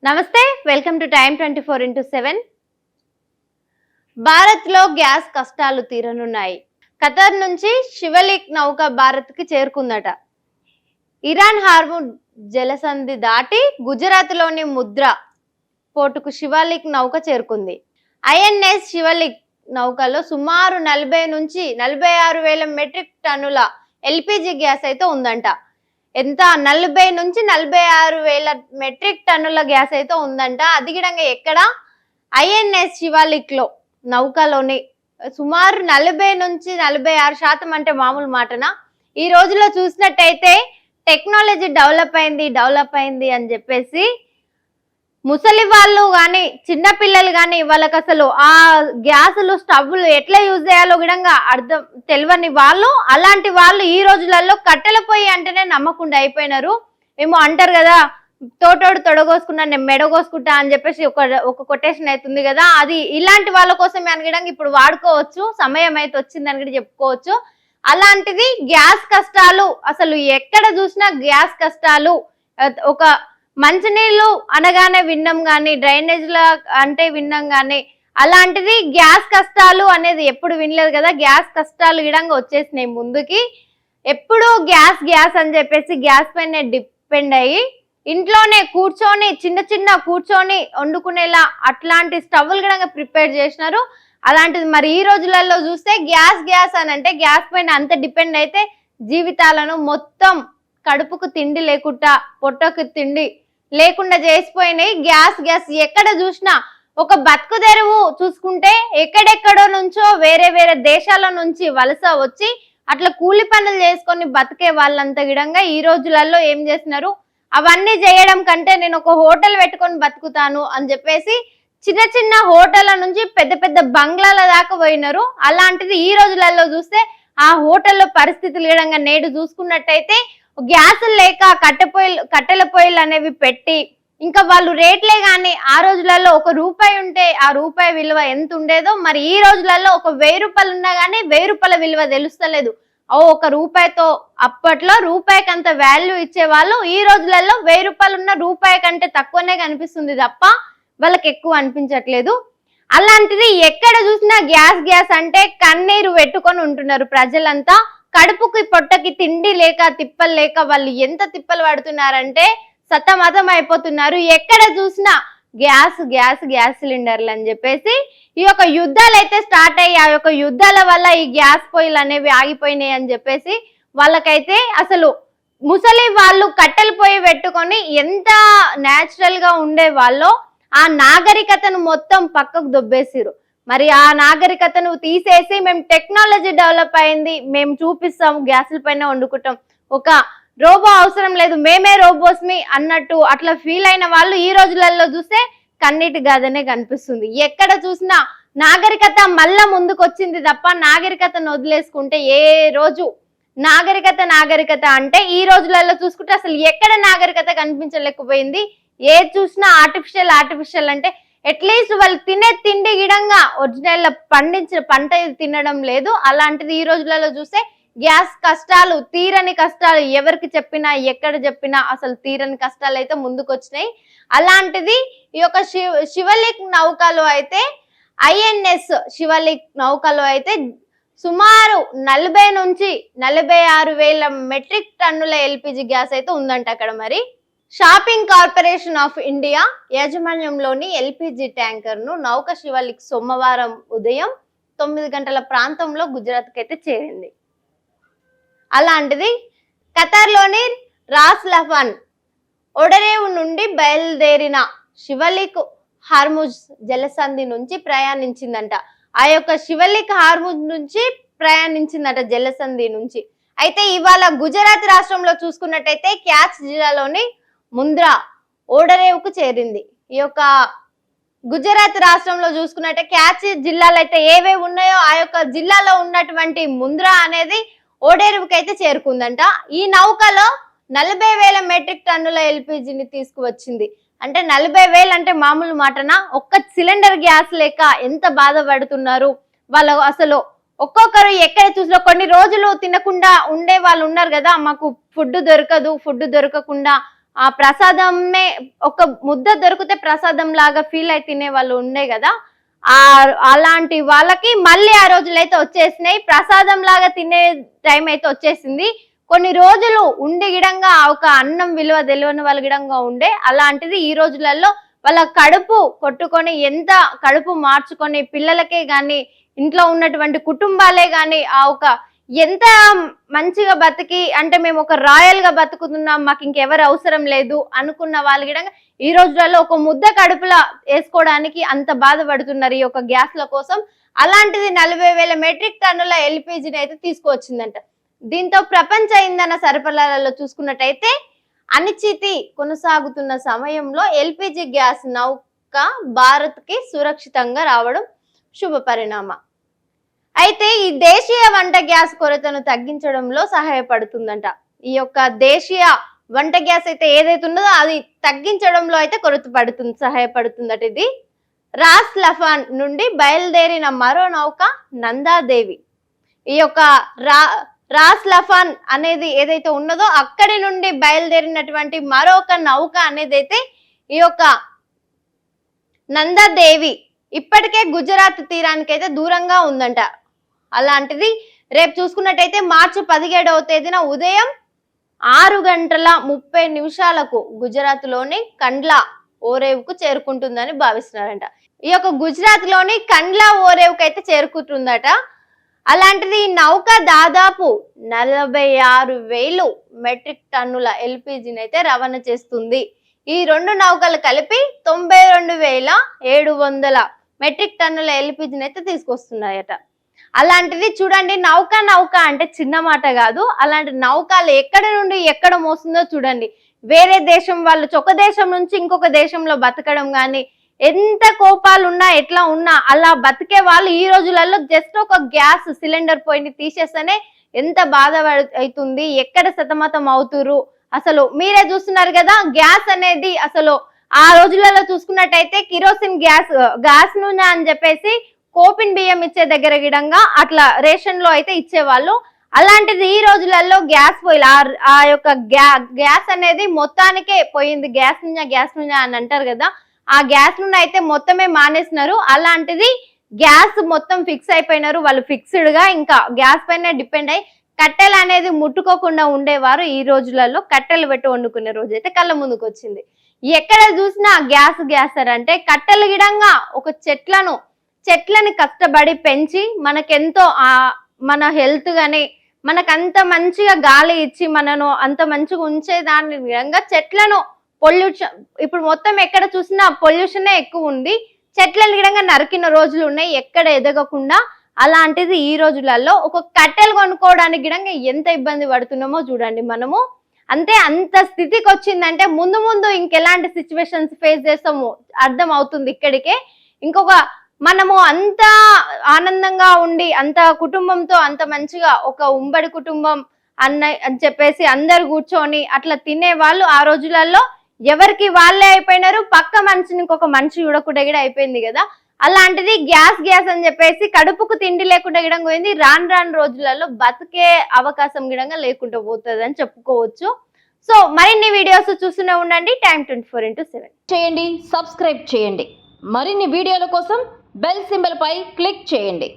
నమస్తే welcome to time 24x7. Bharat లో gas కష్టాలు తీరనున్నాయి. ఖతర్ నుంచి శివలిక్ నౌక భారత్ కి చేరుకుందట. ఇరాన్ హార్ముజ్ జలసంధి దాటి గుజరాత్ లోని ముద్రా పోర్టుకు శివలిక్ నౌక చేరుకుంది. ఐఎన్ఎస్ శివలిక్ నౌకలో సుమారు 40 నుంచి 46 వేల మెట్రిక్ టన్నుల ఎల్పిజి గ్యాస్ అయితే ఉందంట. ఎంత 40 నుంచి 46 వేల మెట్రిక్ టన్నుల గ్యాస్ అయితే ఉందంట. అది గిడంగా ఎక్కడ ఐఎన్ఎస్ శివాలిక్ లో నౌకలోని సుమారు 40 నుంచి 46% అంటే మామూలు మాటనా? ఈ రోజులో చూసినట్టయితే టెక్నాలజీ డెవలప్ అయింది అని చెప్పేసి ముసలి వాళ్ళు కానీ చిన్న పిల్లలు కానీ వాళ్ళకి అసలు ఆ గ్యాసులు స్టవ్లు ఎట్లా యూజ్ చేయాలో కూడా అర్థం తెలియని వాళ్ళు, అలాంటి వాళ్ళు ఈ రోజులలో కట్టెల పొయ్యి అంటేనే నమ్మకుండా అయిపోయినారు. ఏమో అంటారు కదా, తోటోడు తొడగోసుకున్నా నేను మెడగోసుకుంటా అని చెప్పేసి ఒక కొటేషన్ అవుతుంది కదా, అది ఇలాంటి వాళ్ళ కోసమే అనగడానికి ఇప్పుడు వాడుకోవచ్చు, సమయం అయితే వచ్చిందని కూడా చెప్పుకోవచ్చు. అలాంటిది గ్యాస్ కష్టాలు, అసలు ఎక్కడ చూసినా గ్యాస్ కష్టాలు. ఒక మంచినీళ్ళు అనగానే విన్నాం కానీ, డ్రైనేజ్ల అంటే విన్నాం కానీ, అలాంటిది గ్యాస్ కష్టాలు అనేది ఎప్పుడు వినలేదు కదా. గ్యాస్ కష్టాలు గిడంగా వచ్చేసినాయి ముందుకి. ఎప్పుడు గ్యాస్ అని చెప్పేసి గ్యాస్ పైన డిపెండ్ అయ్యి ఇంట్లోనే కూర్చొని చిన్న కూర్చొని వండుకునేలా అట్లాంటి స్టవ్లు కూడా ప్రిపేర్ చేసినారు. అలాంటిది మరి ఈ రోజులలో చూస్తే గ్యాస్ అని అంటే గ్యాస్ పైన అంత డిపెండ్ అయితే జీవితాలను మొత్తం కడుపుకు తిండి లేకుండా పొట్టకు తిండి లేకుండా చేసిపోయినాయి. గ్యాస్ ఎక్కడ చూసినా ఒక బతుకు తెరువు చూసుకుంటే ఎక్కడెక్కడో నుంచో వేరే దేశాల నుంచి వలస వచ్చి అట్లా కూలి పనులు చేసుకొని బతికే వాళ్ళంతా గిడంగా ఈ రోజులలో ఏం చేస్తున్నారు, అవన్నీ చేయడం కంటే నేను ఒక హోటల్ పెట్టుకొని బతుకుతాను అని చెప్పేసి చిన్న హోటళ్ల నుంచి పెద్ద బంగ్లాల దాకా పోయినారు. అలాంటిది ఈ రోజులలో చూస్తే ఆ హోటల్లో పరిస్థితులు గిడంగా నేడు చూసుకున్నట్టయితే గ్యాసులు లేక కట్టెల పొయ్యిలు అనేవి పెట్టి, ఇంకా వాళ్ళు రేట్లే కానీ ఆ రోజులలో ₹1 ఉంటే ఆ రూపాయి విలువ ఎంత ఉండేదో మరి ఈ రోజులలో ఒక ₹1000 ఉన్నా కానీ ₹1000 విలువ తెలుస్తలేదు. ₹1తో అప్పట్లో రూపాయికి అంత వాల్యూ ఇచ్చేవాళ్ళు, ఈ రోజులలో ₹1000 ఉన్న రూపాయి కంటే తక్కువనే కనిపిస్తుంది తప్ప వాళ్ళకి ఎక్కువ అనిపించట్లేదు. అలాంటిది ఎక్కడ చూసినా గ్యాస్ అంటే కన్నీరు పెట్టుకొని ఉంటున్నారు ప్రజలంతా. కడుపుకి పొట్టకి తిండి లేక తిప్పలు లేక వాళ్ళు ఎంత తిప్పలు పడుతున్నారంటే సతమతం అయిపోతున్నారు. ఎక్కడ చూసినా గ్యాస్ సిలిండర్లు అని చెప్పేసి ఈ యొక్క యుద్ధాలు అయితే స్టార్ట్ అయ్యి ఆ యొక్క యుద్ధాల వల్ల ఈ గ్యాస్ పొయ్యిలు అనేవి ఆగిపోయినాయి అని చెప్పేసి వాళ్ళకైతే అసలు ముసలి వాళ్ళు కట్టెల పొయ్యి పెట్టుకొని ఎంత న్యాచురల్ గా ఉండే వాళ్ళో ఆ నాగరికతను మొత్తం పక్కకు దొబ్బేసిరు. మరి ఆ నాగరికతను తీసేసి మేము టెక్నాలజీ డెవలప్ అయింది, మేము చూపిస్తాం, గ్యాసుల పైన వండుకుంటాం, ఒక రోబో అవసరం లేదు, మేమే రోబోస్మి అన్నట్టు అట్లా ఫీల్ అయిన వాళ్ళు ఈ రోజులలో చూస్తే కన్నీటి గాథనే కనిపిస్తుంది. ఎక్కడ చూసినా నాగరికత మళ్ళా ముందుకు వచ్చింది తప్ప నాగరికతను వదిలేసుకుంటే ఏ రోజు నాగరికత అంటే ఈ రోజులలో చూసుకుంటే అసలు ఎక్కడ నాగరికత కనిపించలేకపోయింది. ఏ చూసినా ఆర్టిఫిషియల్ అంటే అట్లీస్ట్ వాళ్ళు తినే తిండి గిడంగా ఒరిజినల్ పండించిన పంట తినడం లేదు. అలాంటిది ఈ రోజులలో చూస్తే గ్యాస్ కష్టాలు, తీరని కష్టాలు, ఎవరికి చెప్పినా ఎక్కడ చెప్పినా అసలు తీరని కష్టాలు అయితే ముందుకు వచ్చినాయి. అలాంటిది ఈ యొక్క శివలిక్ నౌకలో అయితే ఐఎన్ఎస్ శివలిక్ నౌకలో అయితే సుమారు 40 నుంచి 46 వేల మెట్రిక్ టన్నుల ఎల్పిజి గ్యాస్ అయితే ఉందంట అక్కడ. మరి షాపింగ్ కార్పొరేషన్ ఆఫ్ ఇండియా యాజమాన్యంలోని ఎల్పిజి ట్యాంకర్ ను నౌక శివలిక్ సోమవారం ఉదయం 9 గంటల ప్రాంతంలో గుజరాత్ కి అయితే చేరింది. అలాంటిది ఖతర్లోని రాస్ లఫాన్ ఒడరేవు నుండి బయలుదేరిన శివలిక్ హార్ముజ్ జలసంధి నుంచి ప్రయాణించిందంట. ఆ యొక్క శివలిక్ హార్ముజ్ నుంచి ప్రయాణించిందట జలసంధి నుంచి. అయితే ఇవాళ గుజరాత్ రాష్ట్రంలో చూసుకున్నట్టయితే క్యాచ్ జిల్లాలోని ముంద్రా ఓడరేవుకు చేరింది. ఈ యొక్క గుజరాత్ రాష్ట్రంలో చూసుకున్నట్టే క్యాచ్ జిల్లాలు అయితే ఏవేవి ఉన్నాయో ఆ యొక్క జిల్లాలో ఉన్నటువంటి ముంద్రా అనేది ఓడరేవుకి అయితే చేరుకుందంట. ఈ నౌకలో 40,000 మెట్రిక్ టన్నుల ఎల్పిజిని తీసుకువచ్చింది. అంటే 40,000 అంటే మామూలు మాటనా? ఒక్క సిలిండర్ గ్యాస్ లేక ఎంత బాధపడుతున్నారు వాళ్ళు. అసలు ఒక్కొక్కరు ఎక్కడ చూసినా కొన్ని రోజులు తినకుండా ఉండే వాళ్ళు ఉన్నారు కదా, మాకు ఫుడ్ దొరకకుండా ఆ ప్రసాదమే ఒక ముద్ద దొరికితే ప్రసాదం లాగా ఫీల్ అయి తినే వాళ్ళు ఉండే కదా, అలాంటి వాళ్ళకి మళ్ళీ ఆ రోజులైతే వచ్చేసినాయి. ప్రసాదం లాగా తినే టైం అయితే వచ్చేసింది. కొన్ని రోజులు ఉండి గిడంగా ఒక అన్నం విలువ తెలియని వాళ్ళ గిడంగా ఉండే, అలాంటిది ఈ రోజులలో వాళ్ళ కడుపు కొట్టుకొని ఎంత కడుపు మార్చుకొని పిల్లలకే గాని ఇంట్లో ఉన్నటువంటి కుటుంబాలే గాని ఆ ఒక ఎంత మంచిగా బతికి, అంటే మేము ఒక రాయల్ గా బతుకుతున్నాం, మాకు ఇంకెవరు అవసరం లేదు అనుకున్న వాళ్ళ గిడంగా ఈ రోజులలో ఒక ముద్ద కడుపులా వేసుకోవడానికి అంత బాధపడుతున్నారు ఈ యొక్క గ్యాస్ల కోసం. అలాంటిది 40,000 మెట్రిక్ టన్నుల ఎల్పిజిని అయితే తీసుకువచ్చిందంట. దీంతో ప్రపంచ ఇంధన సరఫరాలలో చూసుకున్నట్టయితే అనిశ్చితి కొనసాగుతున్న సమయంలో ఎల్పిజి గ్యాస్ నౌక భారత్ కి సురక్షితంగా రావడం శుభ పరిణామం. అయితే ఈ దేశీయ వంట గ్యాస్ కొరతను తగ్గించడంలో సహాయపడుతుందంట. ఈ యొక్క దేశీయ వంట గ్యాస్ అయితే ఏదైతే ఉన్నదో అది తగ్గించడంలో అయితే సహాయపడుతుందట. ఇది రాస్ లఫాన్ నుండి బయలుదేరిన మరో నౌక నందాదేవి. ఈ యొక్క రాస్ లఫాన్ అనేది ఏదైతే ఉన్నదో అక్కడి నుండి బయలుదేరినటువంటి మరొక నౌక అనేది అయితే ఈ యొక్క నందాదేవి ఇప్పటికే గుజరాత్ తీరానికి అయితే దూరంగా ఉందంట. అలాంటిది రేపు చూసుకున్నట్టయితే మార్చి 17వ తేదీన ఉదయం 6:30 గుజరాత్ లోని కండ్లా ఓరేవుకు చేరుకుంటుందని భావిస్తున్నారంట. ఈ యొక్క గుజరాత్ లోని కండ్లా ఓరేవుకు అయితే చేరుకుంటుందట. అలాంటిది ఈ నౌక దాదాపు 46,000 మెట్రిక్ టన్నుల ఎల్పిజిని అయితే రవాణా చేస్తుంది. ఈ రెండు నౌకలు కలిపి 92,700 మెట్రిక్ టన్నుల ఎల్పిజిని అయితే తీసుకొస్తున్నాయట. అలాంటిది చూడండి, నౌక అంటే చిన్న మాట కాదు. అలాంటి నౌకలు ఎక్కడ నుండి ఎక్కడ మోస్తుందో చూడండి. వేరే దేశం వాళ్ళు ఒక దేశం నుంచి ఇంకొక దేశంలో బతకడం కానీ, ఎంత కోపాలు ఉన్నా ఎట్లా ఉన్నా అలా బతికే వాళ్ళు ఈ రోజులలో జస్ట్ ఒక గ్యాస్ సిలిండర్ పోయిని తీసేస్తేనే ఎంత బాధ అవుతుంది, ఎక్కడ సతమతం అవుతురు. అసలు మీరే చూస్తున్నారు కదా, గ్యాస్ అనేది అసలు ఆ రోజులలో చూసుకున్నట్టయితే కిరోసిన్ గ్యాస్ నూనె అని చెప్పేసి కోపిన్ బియ్యం ఇచ్చే దగ్గర గిడంగా అట్లా రేషన్ లో అయితే ఇచ్చేవాళ్ళు. అలాంటిది ఈ రోజులలో గ్యాస్ పోయి ఆ యొక్క గ్యాస్ అనేది మొత్తానికే పోయింది. గ్యాస్ నూనె అని అంటారు కదా, ఆ గ్యాస్ నూనె అయితే మొత్తమే మానేసినారు. అలాంటిది గ్యాస్ మొత్తం ఫిక్స్ అయిపోయినారు వాళ్ళు. ఫిక్స్డ్ గా ఇంకా గ్యాస్ పైన డిపెండ్ అయ్యి కట్టెలు అనేది ముట్టుకోకుండా ఉండేవారు. ఈ రోజులలో కట్టెలు పెట్టి వండుకునే రోజు అయితే కళ్ళ ముందుకు వచ్చింది. ఎక్కడ చూసినా గ్యాస్ అంటే కట్టెలు గిడంగా ఒక చెట్లని కష్టపడి పెంచి మనకెంతో మన హెల్త్ గాని మనకంత మంచిగా గాలి ఇచ్చి మనను అంత మంచిగా ఉంచే దాని విధంగా చెట్లను పొల్యూషన్, ఇప్పుడు మొత్తం ఎక్కడ చూసినా పొల్యూషనే ఎక్కువ ఉంది. చెట్లను గిడంగా నరికిన రోజులు ఉన్నాయి ఎక్కడ ఎదగకుండా. అలాంటిది ఈ రోజులలో ఒక కట్టెలు కొనుక్కోవడానికి గిడంగా ఎంత ఇబ్బంది పడుతున్నామో చూడండి మనము. అంత స్థితికి వచ్చిందంటే ముందు ఇంకెలాంటి సిచ్యువేషన్స్ ఫేస్ చేస్తామో అర్థం అవుతుంది ఇక్కడికే. ఇంకొక మనము అంత ఆనందంగా ఉండి అంత కుటుంబంతో అంత మంచిగా ఒక ఉమ్మడి కుటుంబం అని చెప్పేసి అందరు కూర్చొని అట్లా తినే వాళ్ళు ఆ రోజులలో ఎవరికి వాళ్ళే అయిపోయినారు. పక్క మనిషిని ఇంకొక మనిషి చూడకుండా కూడా అయిపోయింది కదా. అలాంటిది గ్యాస్ అని చెప్పేసి కడుపుకు తిండి లేకుండా గిడంగా పోయింది. రాను రోజులలో బతికే అవకాశం గిడంగా లేకుండా పోతుంది అని చెప్పుకోవచ్చు. సో మరిన్ని వీడియోస్ చూస్తూనే ఉండండి టైమ్ 24x7 చేయండి, సబ్స్క్రైబ్ చేయండి. మరిన్ని వీడియోల కోసం బెల్ సింబల్ పై క్లిక్ చేయండి.